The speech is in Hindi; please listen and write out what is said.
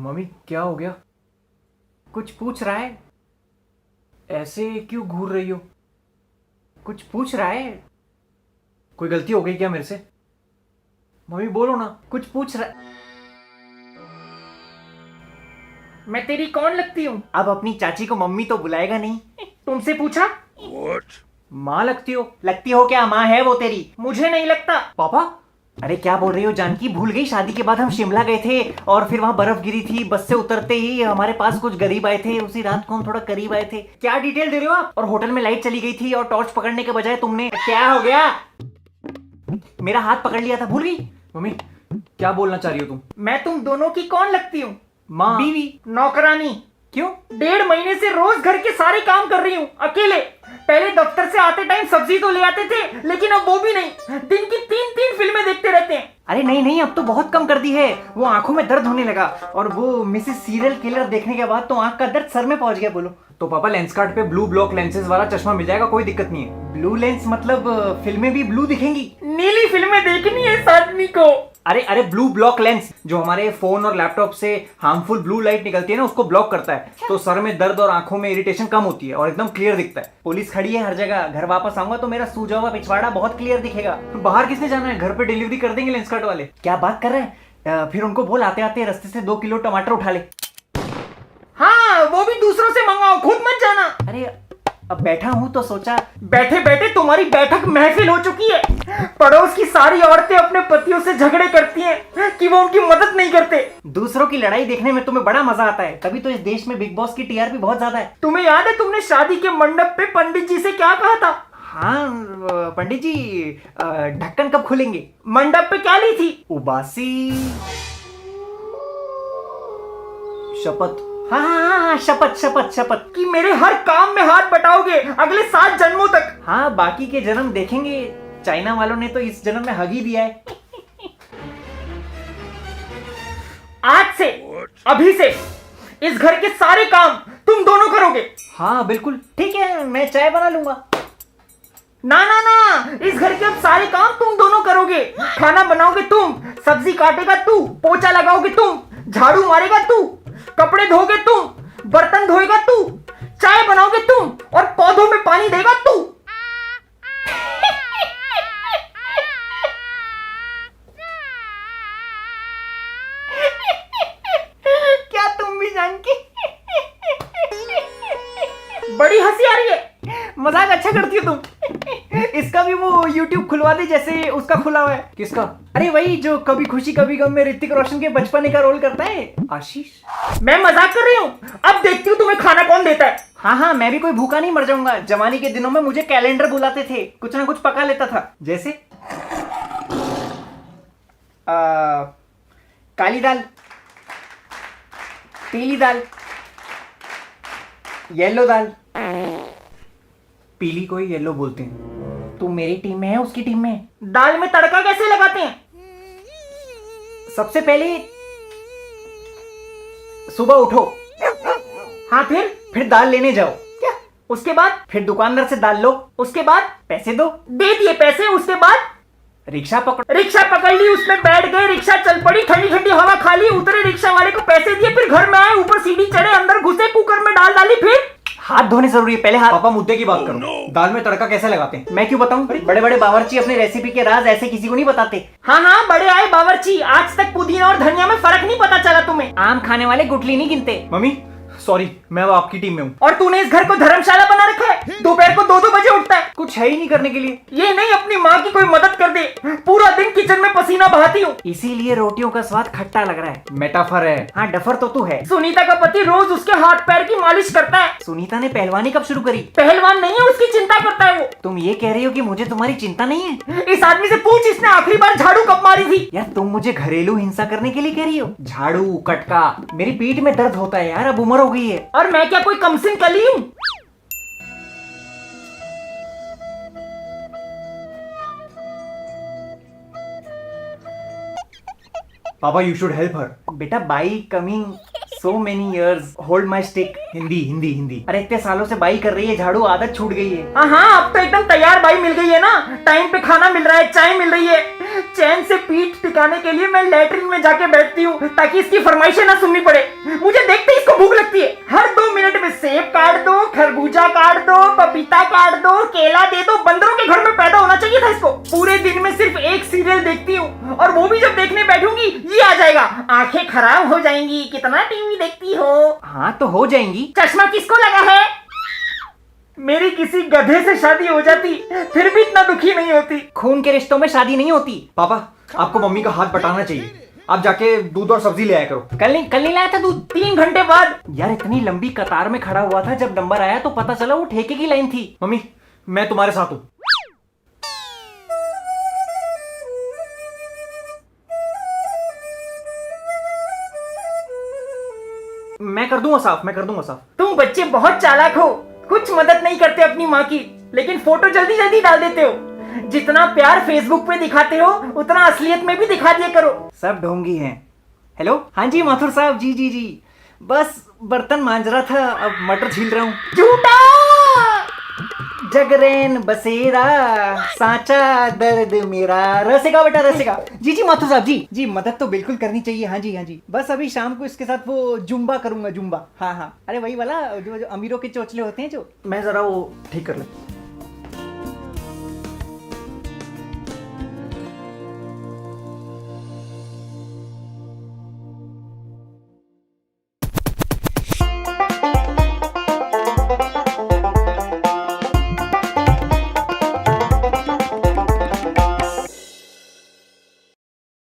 मम्मी क्या हो गया? कुछ पूछ रहा है? ऐसे क्यों घूर रही हो? कुछ पूछ रहा है? कोई गलती हो गई क्या मेरे से? मम्मी बोलो ना, कुछ पूछ रहा है। मैं तेरी कौन लगती हूँ? अब अपनी चाची को मम्मी तो बुलाएगा नहीं। तुमसे पूछा? माँ लगती हो। लगती हो क्या? माँ है वो तेरी। मुझे नहीं लगता। पापा? अरे क्या बोल रही हो जानकी? भूल गई शादी के बाद हम शिमला गए थे और फिर वहाँ बर्फ गिरी थी। बस से उतरते ही हमारे पास कुछ गरीब आए थे। उसी रात को हम थोड़ा करीब आए थे। क्या डिटेल दे रहे हो आप? और होटल में लाइट चली गई थी और टॉर्च पकड़ने के बजाय तुमने क्या हो गया? मेरा हाथ पकड़ लिया था, भूल गई? मम्मी क्या बोलना चाह रही हो तुम? मैं तुम दोनों की कौन लगती हूँ? माँ। बीवी, नौकरानी। क्यों? 1.5 महीने से रोज घर के सारे काम कर रही हूँ अकेले। पहले दफ्तर से आते टाइम सब्जी तो ले आते थे, लेकिन अब वो भी नहीं। दिन की 3 फिल्में देखते रहते हैं। अरे नहीं नहीं, अब तो बहुत कम कर दी है। वो आंखों में दर्द होने लगा और वो मिसेस सीरियल किलर देखने के बाद तो आंख का दर्द सर में पहुंच गया। बोलो तो पापा लेंस कार्ट पे ब्लू ब्लॉक लेंसेज वाला चश्मा मिल जाएगा, कोई दिक्कत नहीं है। ब्लू लेंस मतलब फिल्में भी ब्लू दिखेंगी? नीली फिल्में देखनी है इस आदमी को। अरे अरे ब्लू ब्लॉक लेंस जो हमारे फोन और लैपटॉप से हार्मफुल ब्लू लाइट निकलती है ना, उसको ब्लॉक करता है। तो सर में दर्द और आंखों में इरिटेशन कम होती है और एकदम क्लियर दिखता है। पुलिस खड़ी है हर जगह। घर वापस आऊंगा तो मेरा सूजा हुआ पिछवाड़ा बहुत क्लियर दिखेगा। बाहर किसने जाना है? घर पे डिलीवरी कर देंगे लेंस कार्ट वाले। क्या बात कर रहे हैं? फिर उनको बोल आते आते रास्ते से 2 किलो टमाटर उठा ले। हाँ, वो भी दूसरों से मंगाओ, खुद मत जाना। अरे अब बैठा हूं तो सोचा। बैठे बैठे तुम्हारी बैठक महफिल हो चुकी है। पड़ोस की सारी औरतें अपने पतियों से झगड़े करती हैं कि वो उनकी मदद नहीं करते। दूसरों की लड़ाई देखने में तुम्हें बड़ा मजा आता है, तभी तो इस देश में बिग बॉस की टीआरपी बहुत ज्यादा है। तुम्हें याद है तुमने शादी के मंडप पे पंडित जी से क्या कहा था? हाँ पंडित जी, ढक्कन कब खुलेंगे? मंडप पे क्या ली थी? उबासी शपथ। हाँ हाँ हाँ हाँ, शपथ शपथ शपथ। कि मेरे हर काम में हाथ बटाओगे अगले 7 जन्मों तक। हाँ बाकी के जन्म देखेंगे। चाइना वालों ने तो इस जन्म में हग ही दिया है। आज से, अभी से इस घर के सारे काम तुम दोनों करोगे। हाँ बिल्कुल ठीक है, मैं चाय बना लूंगा। ना ना ना, इस घर के अब सारे काम तुम दोनों करोगे। खाना बनाओगे तुम, सब्जी काटेगा तू, पोछा लगाओगे तुम, झाड़ू मारेगा तू, कपड़े धोगे तुम, बर्तन धोएगा तू, चाय बनाओगे तुम और पौधों में पानी देगा तू। क्या तुम भी जानकी? बड़ी हंसी आ रही है। मजाक अच्छा करती हो तुम। इसका भी वो YouTube खुलवा दे जैसे उसका खुला हुआ है। किसका? अरे वही जो कभी खुशी कभी गम में ऋतिक रोशन के बचपने का रोल करता है, आशीष। मैं मजाक कर रही हूँ। अब देखती हूँ तुम्हें खाना कौन देता है। हाँ हाँ, मैं भी कोई भूखा नहीं मर जाऊंगा। जवानी के दिनों में मुझे कैलेंडर बुलाते थे, कुछ ना कुछ पका लेता था। जैसे काली दाल, पीली दाल, येलो दाल। पीली को ही येलो बोलते हैं। तू मेरी टीम में है, उसकी टीम में है। दाल में तड़का कैसे लगाते हैं? सबसे पहले सुबह उठो। हाँ फिर दाल लेने जाओ। क्या? उसके बाद? फिर दुकानदार से दाल लो। उसके बाद? पैसे दो। दे दिए पैसे। उसके बाद? रिक्शा पकड़ो। रिक्शा पकड़ ली, उसमें बैठ गए, रिक्शा चल पड़ी, ठंडी ठंडी हवा खा ली, उतरे, रिक्शा वाले को पैसे दिए, फिर घर में आए, ऊपर सीढ़ी चढ़े, अंदर घुसे, कुकर में दाल डाली, फिर हाथ धोने जरूरी है पहले हाथ। पापा मुद्दे की बात करो। दाल में तड़का कैसे लगाते हैं? मैं क्यों बताऊं? बड़े बड़े बावर्ची अपने रेसिपी के राज ऐसे किसी को नहीं बताते। हाँ हाँ, बड़े आए बावर्ची। आज तक पुदीना और धनिया में फर्क नहीं पता चला तुम्हें। आम खाने वाले गुठली नहीं गिनते। मम्मी सॉरी, मैं अब आपकी टीम में हूँ। और तूने इस घर को धर्मशाला बना रखा है। दोपहर को 2-2 बजे उठता है। कुछ है ही नहीं करने के लिए। ये नहीं अपनी माँ की कोई मदद कर दे। पूरा दिन किचन में पसीना बहाती हूँ। इसीलिए रोटियों का स्वाद खट्टा लग रहा है। मेटाफर है। हाँ डफर तो तू है। सुनीता का पति रोज उसके हाथ पैर की मालिश करता है। सुनीता ने पहलवानी कब शुरू करी? पहलवान नहीं है, उसकी चिंता करता है वो। तुम ये कह रही हो कि मुझे तुम्हारी चिंता नहीं है? इस आदमी से पूछ, इसने आखिरी बार झाड़ू कब मारी थी? यार तुम मुझे घरेलू हिंसा करने के लिए कह रही हो? झाड़ू कटका, मेरी पीठ में दर्द होता है यार, अब उम्र हो गई है। और मैं क्या कोई कमसिन कली हूँ? पापा यू शुड हेल्प हर। बेटा by coming so many years, hold my stick. Hindi Hindi Hindi. अरे इतने सालों से बाई कर रही है, झाड़ू आदत छूट गई है। हाँ, अब तो एकदम तैयार बाई मिल गई है ना। टाइम पे खाना मिल रहा है, चाय मिल रही है, चैन से पीठ टिकाने के लिए मैं लेटरिन में जाके बैठती हूँ ताकि इसकी फरमाइशें ना सुननी पड़े। मुझे देखते ही इसको भूख लगती है। हर 2 मिनट में सेब काट दो, खरबूजा काट दो, पपीता काट दो, केला दे दो। बंदरों के घर में पैदा होना चाहिए था इसको। पूरे दिन में सिर्फ एक सीरियल देखती हूँ और वो भी जब देखने बैठूंगी ये आ जाएगा, आंखें खराब हो जाएंगी, कितना टीवी देखती हो। हाँ तो हो जाएंगी। चश्मा किसको लगा है? मेरी किसी गधे से शादी हो जाती फिर भी इतना दुखी नहीं होती। खून के रिश्तों में शादी नहीं होती। पापा आपको मम्मी का हाथ बटाना चाहिए। आप जाके दूध और सब्जी ले आया करो। कल नहीं लाया था दूध? 3 घंटे बाद। यार इतनी लंबी कतार में खड़ा हुआ था, जब नंबर आया तो पता चला वो ठेके की लाइन थी। मम्मी मैं तुम्हारे साथ हूँ। मैं कर दूंगा साफ। तुम बच्चे बहुत चालाक हो, कुछ मदद नहीं करते अपनी माँ की, लेकिन फोटो जल्दी जल्दी डाल देते हो। जितना प्यार फेसबुक पे दिखाते हो उतना असलियत में भी दिखा दिया करो। सब ढोंगी हैं। हेलो, हाँ जी माथुर साहब, जी बस बर्तन मांज रहा था, अब मटर छील रहा हूँ। झूठा। जगरेन बसेरा साचा दर्द मेरा। रसेगा बेटा रसेगा। जी माथुर साहब, जी मदद तो बिल्कुल करनी चाहिए। हाँ जी बस अभी शाम को इसके साथ वो जुम्बा करूंगा, जुम्बा। हाँ अरे वही वाला जो अमीरों के चोचले होते हैं जो। मैं जरा वो ठीक कर लेता हूँ।